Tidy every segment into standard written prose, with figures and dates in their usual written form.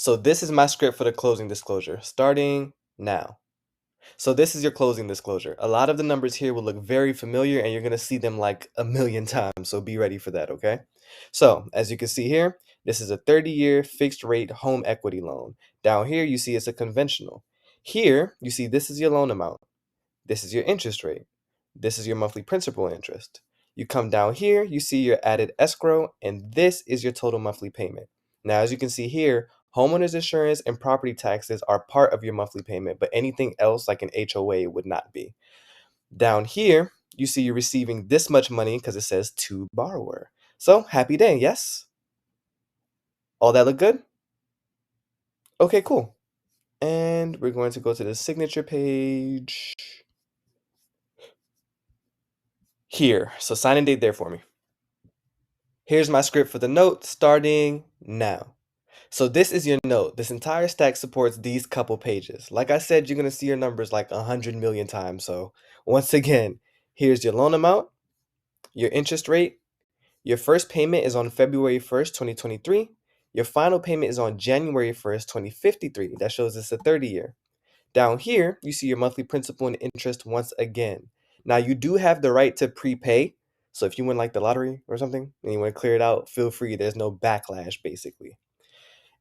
So this is my script for the closing disclosure, starting now. So this is your closing disclosure. A lot of the numbers here will look very familiar and you're going to see them like a million times, so be ready for that, okay? So, as you can see here, this is a 30-year fixed rate home equity loan. Down here, you see it's a conventional. Here, you see this is your loan amount. This is your interest rate. This is your monthly principal interest. You come down here, you see your added escrow, and this is your total monthly payment. Now, as you can see here, homeowners insurance and property taxes are part of your monthly payment, but anything else like an HOA would not be. Down here, you see you're receiving this much money because it says to borrower. So, happy day, yes? All that look good? Okay, cool. And we're going to go to the signature page here. So sign and date there for me. Here's my script for the note starting now. So this is your note. This entire stack supports these couple pages. Like I said, you're going to see your numbers like 100 million times. So once again, here's your loan amount, your interest rate. Your first payment is on February 1st, 2023. Your final payment is on January 1st, 2053. That shows it's a 30-year. Down here, you see your monthly principal and interest once again. Now, you do have the right to prepay. So if you win like the lottery or something and you want to clear it out, feel free. There's no backlash, basically.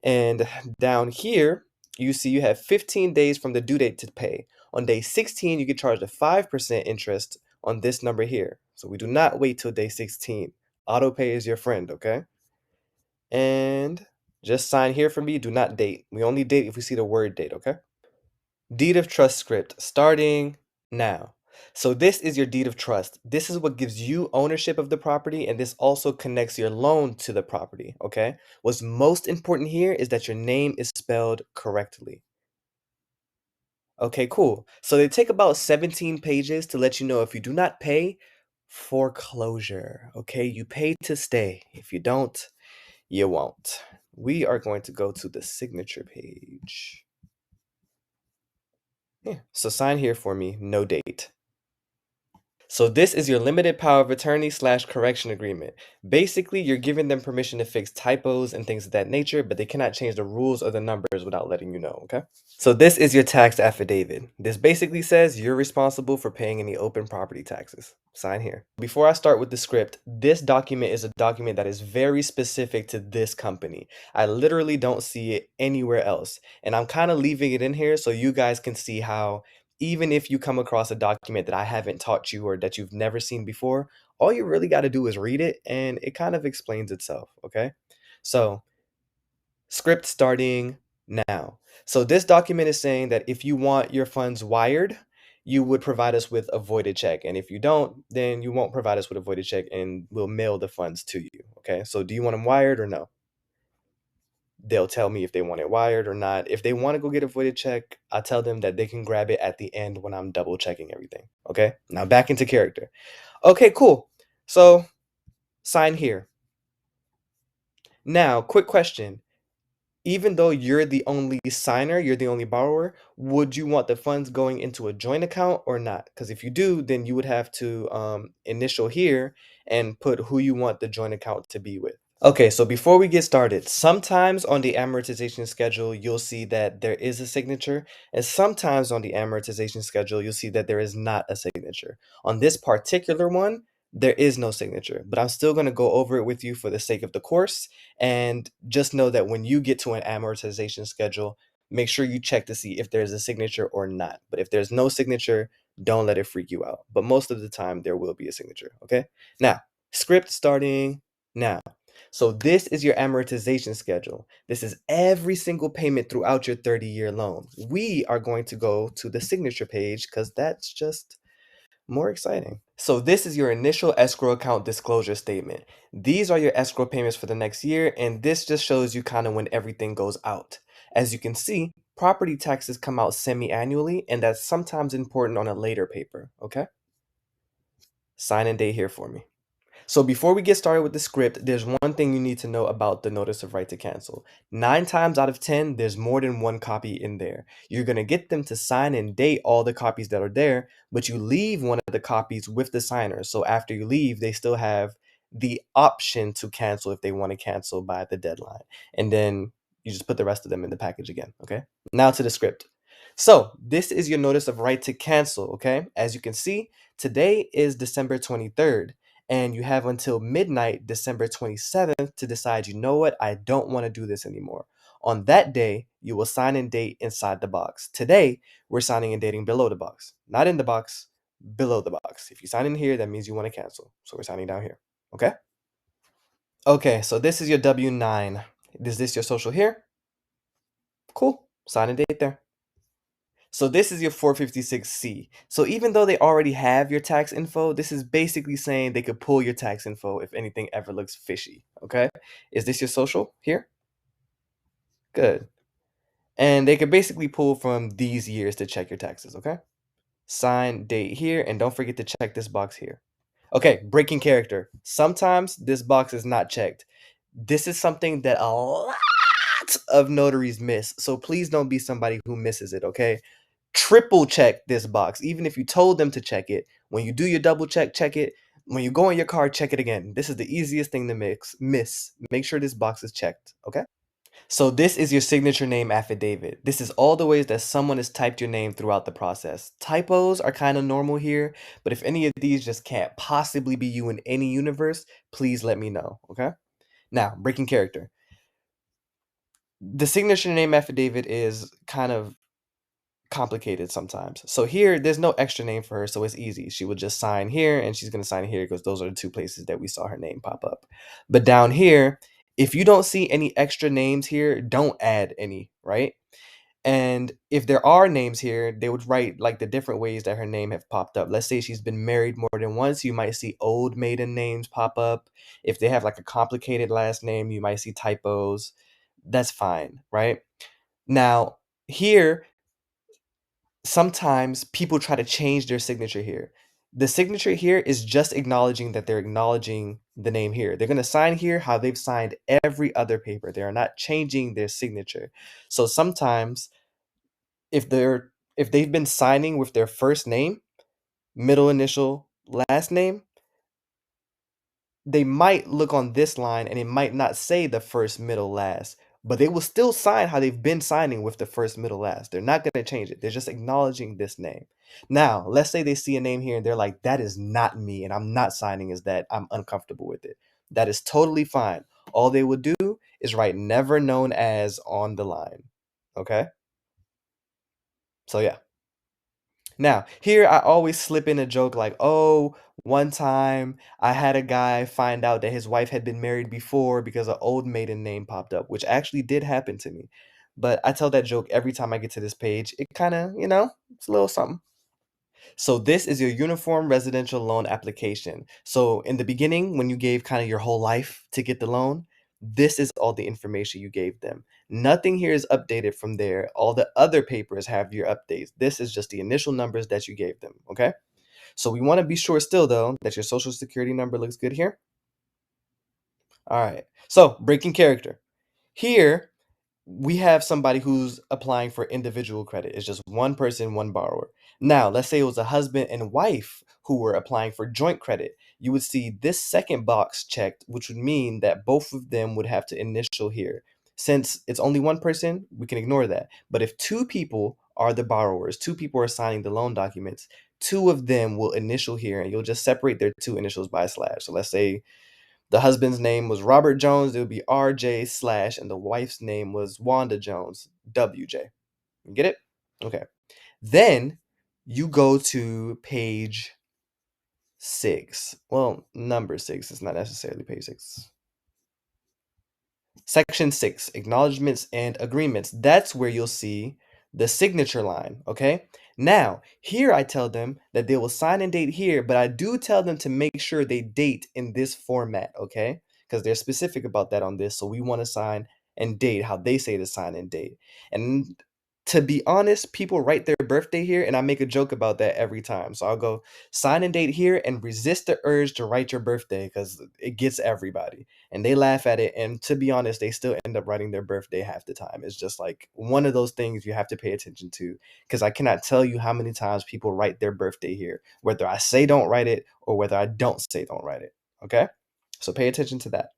And down here, you see you have 15 days from the due date to pay. On day 16, you get charged a 5% interest on this number here. So we do not wait till day 16. Auto pay is your friend, okay? And just sign here for me. Do not date. We only date if we see the word date, okay? Deed of trust script starting now. So this is your deed of trust. This is what gives you ownership of the property, and this also connects your loan to the property, okay? What's most important here is that your name is spelled correctly. Okay, cool. So they take about 17 pages to let you know if you do not pay, foreclosure, okay? You pay to stay. If you don't, you won't. We are going to go to the signature page. Yeah. So sign here for me, no date. So this is your limited power of attorney / correction agreement. Basically, you're giving them permission to fix typos and things of that nature, but they cannot change the rules or the numbers without letting you know, okay? So this is your tax affidavit. This basically says you're responsible for paying any open property taxes. Sign here. Before I start with the script, this document is a document that is very specific to this company. I literally don't see it anywhere else. And I'm kind of leaving it in here so you guys can see how even if you come across a document that I haven't taught you or that you've never seen before, all you really got to do is read it and it kind of explains itself, okay? So, script starting now. So, this document is saying that if you want your funds wired, you would provide us with a voided check. And if you don't, then you won't provide us with a voided check and we'll mail the funds to you, okay? So, do you want them wired or no? They'll tell me if they want it wired or not. If they want to go get a voided check, I tell them that they can grab it at the end when I'm double checking everything. Okay. Now back into character. Okay, cool. So sign here. Now, quick question. Even though you're the only signer, you're the only borrower, would you want the funds going into a joint account or not? Because if you do, then you would have to initial here and put who you want the joint account to be with. Okay, so before we get started, sometimes on the amortization schedule, you'll see that there is a signature, and sometimes on the amortization schedule, you'll see that there is not a signature. On this particular one, there is no signature, but I'm still going to go over it with you for the sake of the course. And just know that when you get to an amortization schedule, make sure you check to see if there's a signature or not. But if there's no signature, don't let it freak you out. But most of the time, there will be a signature, okay? Now, script starting now. So this is your amortization schedule. This is every single payment throughout your 30-year loan. We are going to go to the signature page because that's just more exciting. So this is your initial escrow account disclosure statement. These are your escrow payments for the next year, and this just shows you kind of when everything goes out. As you can see, property taxes come out semi-annually, and that's sometimes important on a later paper, okay? Sign and date here for me. So before we get started with the script, there's one thing you need to know about the notice of right to cancel. 9 times out of 10, there's more than one copy in there. You're going to get them to sign and date all the copies that are there, but you leave one of the copies with the signer. So after you leave, they still have the option to cancel if they want to cancel by the deadline. And then You just put the rest of them in the package again, okay? Now to the script. So this is your notice of right to cancel, okay? As you can see, today is December 23rd, and you have until midnight, December 27th, to decide, you know what, I don't want to do this anymore. On that day, you will sign and date inside the box. Today, we're signing and dating below the box. Not in the box, below the box. If you sign in here, that means you want to cancel. So we're signing down here, okay? Okay, so this is your W-9. Is this your social here? Cool. Sign and date there. So this is your 456C. So even though they already have your tax info, this is basically saying they could pull your tax info if anything ever looks fishy, okay? Is this your social here? Good. And they could basically pull from these years to check your taxes, okay? Sign, date here, and don't forget to check this box here. Okay, breaking character. Sometimes this box is not checked. This is something that a lot of notaries miss, so please don't be somebody who misses it, okay? Triple check this box. Even if you told them to check it, when you do your double check, check it. When you go on your card, check it again. This is the easiest thing to miss. Make sure this box is checked, okay? So this is your signature name affidavit. This is all the ways that someone has typed your name throughout the process. Typos are kind of normal here, but if any of these just can't possibly be you in any universe, please let me know, okay? Now, breaking character. The signature name affidavit is kind of complicated sometimes. So here, there's no extra name for her, so it's easy. She would just sign here, and she's going to sign here because those are the two places that we saw her name pop up. But down here, if you don't see any extra names here, don't add any, right? And if there are names here, they would write like the different ways that her name have popped up. Let's say she's been married more than once, you might see old maiden names pop up. If they have like a complicated last name, you might see typos. That's fine, right? Now, here, sometimes people try to change their signature here. The signature here is just acknowledging that they're acknowledging the name here. They're going to sign here how they've signed every other paper. They are not changing their signature. So sometimes if they've been signing with their first name, middle initial, last name, they might look on this line and it might not say the first, middle, last, but they will still sign how they've been signing with the first, middle, last. They're not going to change it. They're just acknowledging this name. Now, let's say they see a name here and they're like, that is not me, and I'm not signing as that. I'm uncomfortable with it. That is totally fine. All they would do is write never known as on the line. Okay? So, yeah. Now, here I always slip in a joke like, oh, one time I had a guy find out that his wife had been married before because an old maiden name popped up, which actually did happen to me. But I tell that joke every time I get to this page. It kind of, it's a little something. So this is your uniform residential loan application. So in the beginning, when you gave kind of your whole life to get the loan, this is all the information you gave them. Nothing here is updated from there. All the other papers have your updates. This is just the initial numbers that you gave them, okay? So we want to be sure still, though, that your social security number looks good here. All right. So breaking character. Here, we have somebody who's applying for individual credit. It's just one person, one borrower. Now, let's say it was a husband and wife who were applying for joint credit. You would see this second box checked, which would mean that both of them would have to initial here. Since it's only one person, we can ignore that. But if two people are the borrowers, two people are signing the loan documents, two of them will initial here, and you'll just separate their two initials by a slash. So let's say the husband's name was Robert Jones, it would be RJ slash, and the wife's name was Wanda Jones, WJ. You get it? Okay. Then you go to page 6. Well, number 6 is not necessarily page 6. Section 6, acknowledgments and agreements. That's where you'll see the signature line, okay? Now, here I tell them that they will sign and date here, but I do tell them to make sure they date in this format, okay? Because they're specific about that on this, so we want to sign and date how they say to sign and date. And to be honest, people write their birthday here, and I make a joke about that every time. So I'll go sign and date here and resist the urge to write your birthday because it gets everybody and they laugh at it, and to be honest, they still end up writing their birthday half the time. It's just like one of those things you have to pay attention to, because I cannot tell you how many times people write their birthday here, whether I say don't write it or whether I don't say don't write it. Okay, so pay attention to that.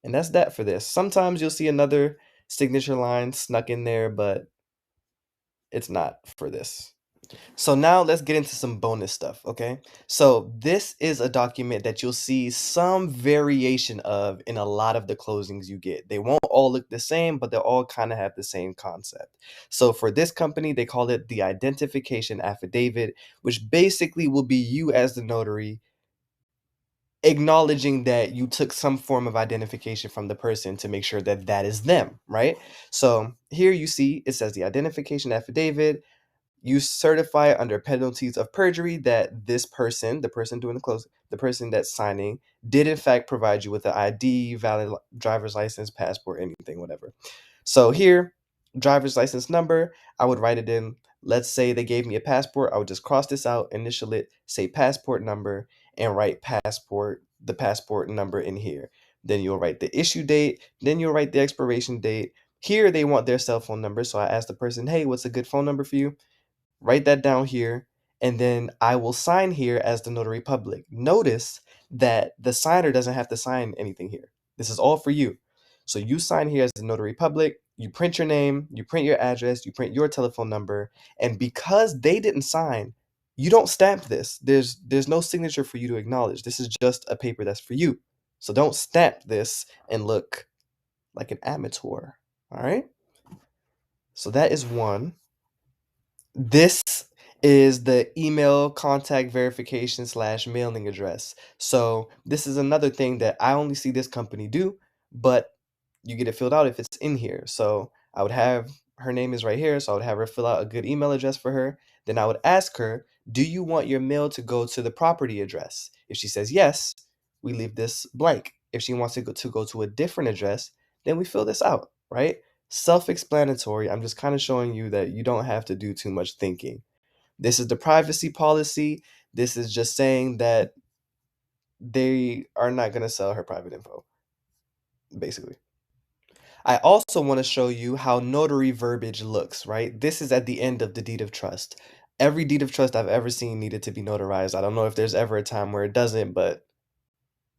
And that's that for this. Sometimes you'll see another signature line snuck in there, but it's not for this. So now let's get into some bonus stuff, okay? So this is a document that you'll see some variation of in a lot of the closings you get. They won't all look the same, but they'll all kind of have the same concept. So for this company, they call it the identification affidavit, which basically will be you as the notary acknowledging that you took some form of identification from the person to make sure that that is them, right? So here you see it says the identification affidavit. You certify under penalties of perjury that this person, the person doing the close, the person that's signing, did in fact provide you with an ID, valid driver's license, passport, anything, whatever. So here, driver's license number, I would write it in. Let's say they gave me a passport. I would just cross this out, initial it, say passport number, and write passport, the passport number in here. Then you'll write the issue date. Then you'll write the expiration date. Here they want their cell phone number. So I asked the person, hey, what's a good phone number for you? Write that down here, and then I will sign here as the notary public. Notice that the signer doesn't have to sign anything here. This is all for you. So you sign here as the notary public, you print your name, you print your address, you print your telephone number, and because they didn't sign, you don't stamp this. There's no signature for you to acknowledge. This is just a paper that's for you. So don't stamp this and look like an amateur. All right? So that is one. This is the email contact verification slash mailing address. So this is another thing that I only see this company do, but you get it filled out if it's in here. So I would have her name is right here. So I would have her fill out a good email address for her. Then I would ask her, do you want your mail to go to the property address? If she says yes, we leave this blank. If she wants to go to a different address, then we fill this out, right? Self-explanatory. I'm just kind of showing you that you don't have to do too much thinking. This is the privacy policy. This is just saying that they are not going to sell her private info, basically. I also want to show you how notary verbiage looks, right? This is at the end of the deed of trust. Every deed of trust I've ever seen needed to be notarized. I don't know if there's ever a time where it doesn't, but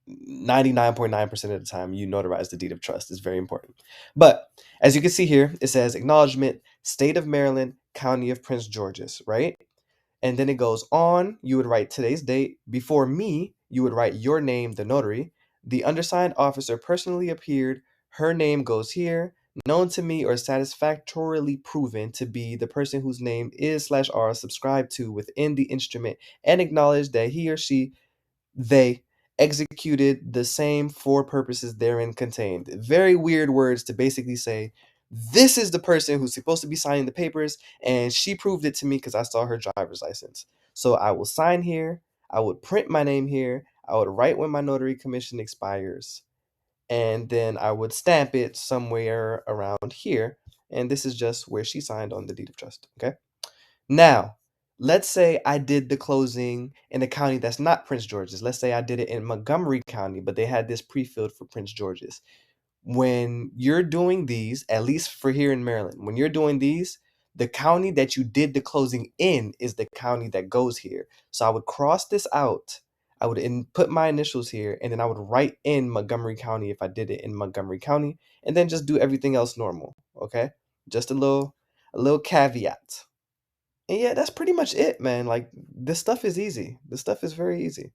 99.9% of the time you notarize the deed of trust. Is very important. But as you can see here, it says acknowledgement, State of Maryland, County of Prince George's, right? And then it goes on. You would write today's date. Before me, you would write your name, the notary. The undersigned officer personally appeared. Her name goes here. Known to me or satisfactorily proven to be the person whose name is slash are subscribed to within the instrument and acknowledge that he or she they executed the same for purposes therein contained. Very weird words to basically say, this is the person who's supposed to be signing the papers, and she proved it to me because I saw her driver's license. So I will sign here, I would print my name here, I would write when my notary commission expires, and then I would stamp it somewhere around here. And this is just where she signed on the deed of trust. Okay. Now, let's say I did the closing in a county that's not Prince George's. Let's say I did it in Montgomery County, but they had this pre-filled for Prince George's. When you're doing these, at least for here in Maryland, when you're doing these, the county that you did the closing in is the county that goes here. So I would cross this out. I would put my initials here, and then I would write in Montgomery County if I did it in Montgomery County, and then just do everything else normal. Okay, just a little caveat. And yeah, that's pretty much it, man. Like this stuff is easy. This stuff is very easy.